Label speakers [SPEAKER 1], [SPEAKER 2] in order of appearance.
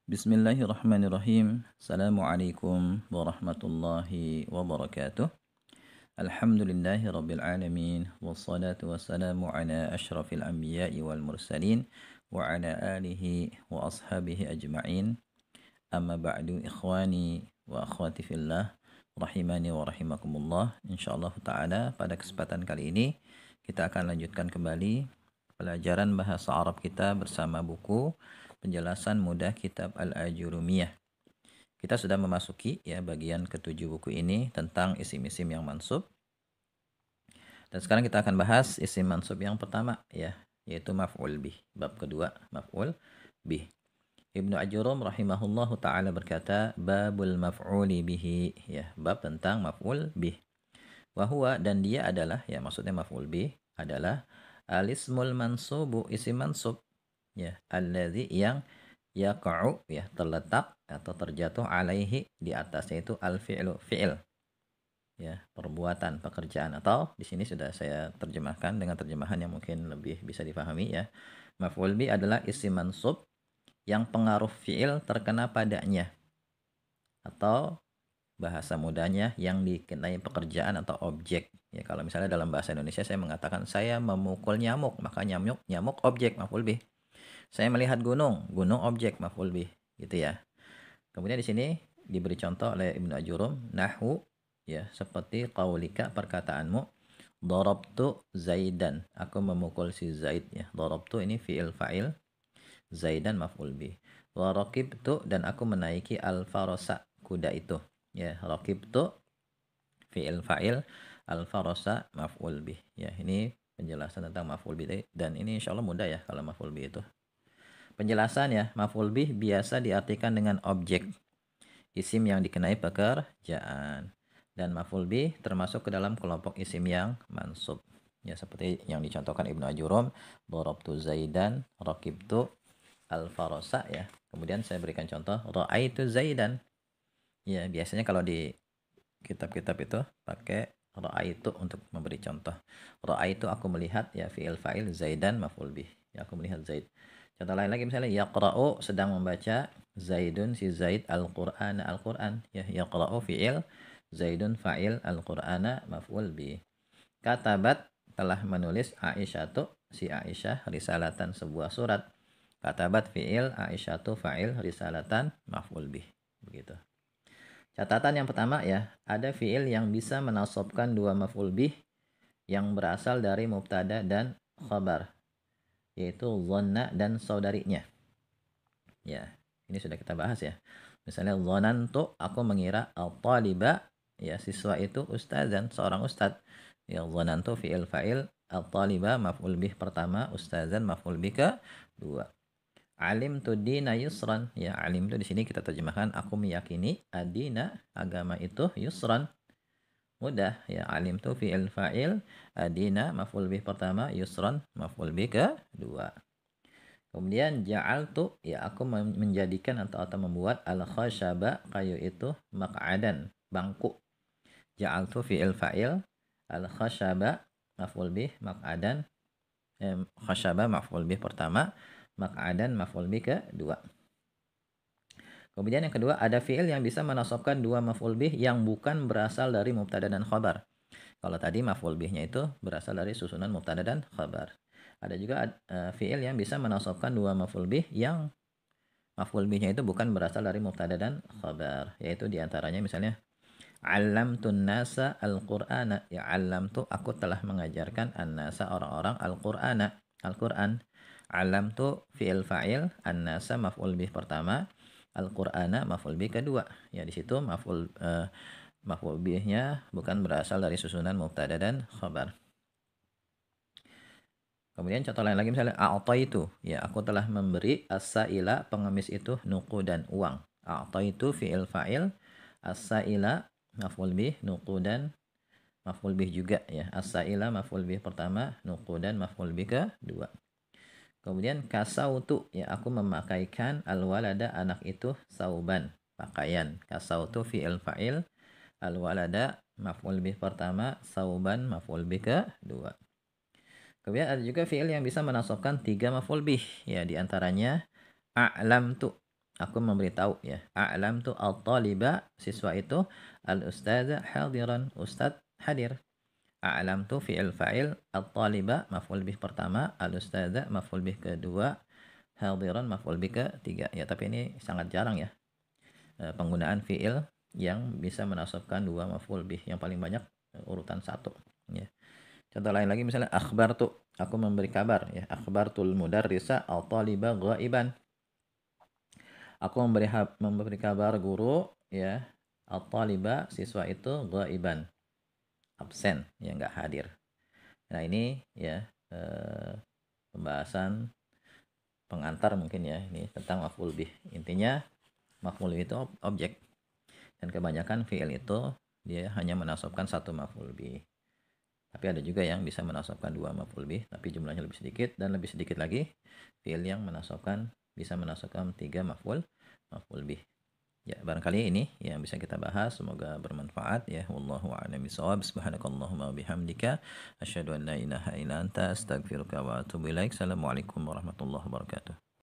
[SPEAKER 1] Bismillahirrahmanirrahim. Assalamualaikum warahmatullahi wabarakatuh. Alhamdulillahi rabbil alamin. Wassalatu wassalamu ala ashrafil anbiya'i wal mursalin. Wa ala alihi wa ashabihi ajma'in. Amma ba'du ikhwani wa akhwati fillah. Rahimani wa rahimakumullah. InsyaAllah ta'ala pada kesempatan kali ini kita akan lanjutkan kembali pelajaran bahasa Arab kita bersama buku Penjelasan Mudah Kitab Al-Ajurumiyah. Kita sudah memasuki ya bagian ketujuh buku ini tentang isim-isim yang mansub. Dan sekarang kita akan bahas isim mansub yang pertama ya, yaitu maf'ul bih. Bab kedua, maf'ul bih. Ibnu Ajurum rahimahullahu taala berkata, babul maf'uli bihi, ya, bab tentang maf'ul bih. Wa huwa, dan dia adalah, ya maksudnya maf'ul bih adalah alismul mansubu, isim mansub, ya, alladzi yang yaqa'u, ya, terletak atau terjatuh alaihi, di atasnya itu al-fi'lu, fi'il, ya, perbuatan, pekerjaan, atau di sini sudah saya terjemahkan dengan terjemahan yang mungkin lebih bisa dipahami ya. Maf'ul bi adalah isim mansub yang pengaruh fi'il terkena padanya, atau bahasa mudahnya yang dikenai pekerjaan atau objek. Ya, kalau misalnya dalam bahasa Indonesia saya mengatakan saya memukul nyamuk, maka nyamuk objek, maf'ul bih. Saya melihat gunung, gunung objek, maf'ul bih, gitu ya. Kemudian di sini diberi contoh oleh Ibnu Ajurum, nahwu, ya, seperti qaulika, perkataanmu, darabtu Zaidan, aku memukul si Zaid, ya. Darabtu ini fi'il fa'il, Zaidan maf'ul bih. Wa raqibtu, dan aku menaiki al-farasa, kuda itu. Ya, raqibtu fi'il fa'il, al-farasa maf'ul bih. Ya, ini penjelasan tentang maf'ul bih, dan ini insyaallah mudah ya kalau maf'ul bih itu. Penjelasan ya, maf'ul bih biasa diartikan dengan objek, isim yang dikenai pekerjaan. Dan maf'ul bih termasuk ke dalam kelompok isim yang mansub. Ya, seperti yang dicontohkan Ibnu Ajurum, darabtu Zaidan, raqibtu al-farasa, ya. Kemudian saya berikan contoh, ra'aitu Zaidan. Ya, biasanya kalau di kitab-kitab itu pakai ra'aitu untuk memberi contoh. Ra'aitu, aku melihat, ya, fi'il fa'il, Zaidan maf'ul bih. Ya, aku melihat Zaid. Contoh lain lagi misalnya yaqra'u, sedang membaca, Zaidun, si Zaid, al-Qur'an, Al-Qur'an. Ya, yaqra'u fi'il, Zaidun fa'il, Al-Qur'ana maf'ul bih. Katabat, telah menulis, Aisyatu, si Aisyah, risalatan, sebuah surat. Katabat fi'il, Aisyatu fa'il, risalatan maf'ul bih. Begitu. Catatan yang pertama ya, ada fi'il yang bisa menasabkan dua maf'ul bih yang berasal dari mubtada dan khabar, yaitu dhanna dan saudarinya. Ya, ini sudah kita bahas ya. Misalnya dhanantu, aku mengira, al-taliba, ya, siswa itu, ustazan, seorang ustad. Ya, dhanantu fi'il fa'il, al-taliba maf'ul bih pertama, ustazan maf'ul bih kedua. Alim tu dina yusran, ya, alim tu di sini kita terjemahkan aku meyakini, adina, agama itu, yusran, mudah, ya. Alim tu fi'il fa'il, adina maf'ul bih pertama, yusran maf'ul bih kedua. Kemudian ja'altu, ya, aku menjadikan atau membuat, al khashaba, kayu itu, maq'adan, bangku. Ja'altu fi'il fa'il, al khashaba maf'ul bih, maq'adan, khashaba maf'ul bih pertama, maq'adan maf'ul bih kedua. Kemudian yang kedua, ada fi'il yang bisa menasabkan dua maf'ul bih yang bukan berasal dari mubtada dan khabar. Kalau tadi maf'ul bihnya itu berasal dari susunan mubtada dan khabar. Ada juga fi'il yang bisa menasabkan dua maf'ul bih yang maf'ul bihnya itu bukan berasal dari mubtada dan khabar, yaitu diantaranya misalnya allamtun nasa al-Qur'ana, ya, allamtu, aku telah mengajarkan, an-nasa, orang-orang, al-Qur'ana, Al-Qur'an. Allamtu fi'il fa'il, an-nasa maf'ul bih pertama, Al-Qur'ana maf'ul bih kedua. Ya, di situ maf'ul bihnya bukan berasal dari susunan mubtada dan khabar. Kemudian contoh lain lagi misalnya a'taitu, ya, aku telah memberi, as-sa'ila, pengemis itu, nuqudan, uang. A'taitu fi'il fa'il, as-sa'ila maf'ul bih, nuqudan maf'ul bih juga, ya. As-sa'ila maf'ul bih pertama, nuqudan maf'ul bih kedua. Kemudian kasautu, ya, aku memakaikan, al-walada, anak itu, sauban, pakaian. Kasautu fi'il fa'il, al-walada maf'ul bih pertama, sauban maf'ul bih kedua. Kemudian ada juga fi'il yang bisa menasabkan tiga maf'ul bih, ya, diantaranya a'lamtu, Aku memberitahu ya. A'lam tu al-taliba, siswa itu, al-ustadza hadiran, ustad hadir. A'lam tu fi'il fa'il, al-taliba maf'ul bih pertama, al-ustadza maf'ul bih kedua, hadiran maf'ul bih ketiga. Ya, tapi ini sangat jarang ya. Penggunaan fi'il yang bisa menasabkan dua maf'ul bih. Yang paling banyak urutan satu. Ya. Contoh lain lagi misalnya akhbar tu, aku memberi kabar ya. Akhbartul mudarrisa al-taliba ghaiban. Aku memberi kabar guru ya. Al-taliba siswa itu ghaiban. Absen ya, nggak hadir. Nah, ini ya pembahasan pengantar mungkin ya, ini tentang maf'ul bih. Intinya maf'ul bih itu objek, dan kebanyakan fi'il itu dia hanya menasabkan satu maf'ul bih. Tapi ada juga yang bisa menasabkan dua maf'ul bih, tapi jumlahnya lebih sedikit, dan lebih sedikit lagi fi'il yang bisa menasabkan tiga maf'ul bih. Ya, barangkali ini yang bisa kita bahas, semoga bermanfaat ya. Wallahu a'lam bishawab. Subhanakallahumma bihamdika asyhadu an la ilaha illa anta astaghfiruka wa atubu ilaik. Assalamualaikum warahmatullahi wabarakatuh.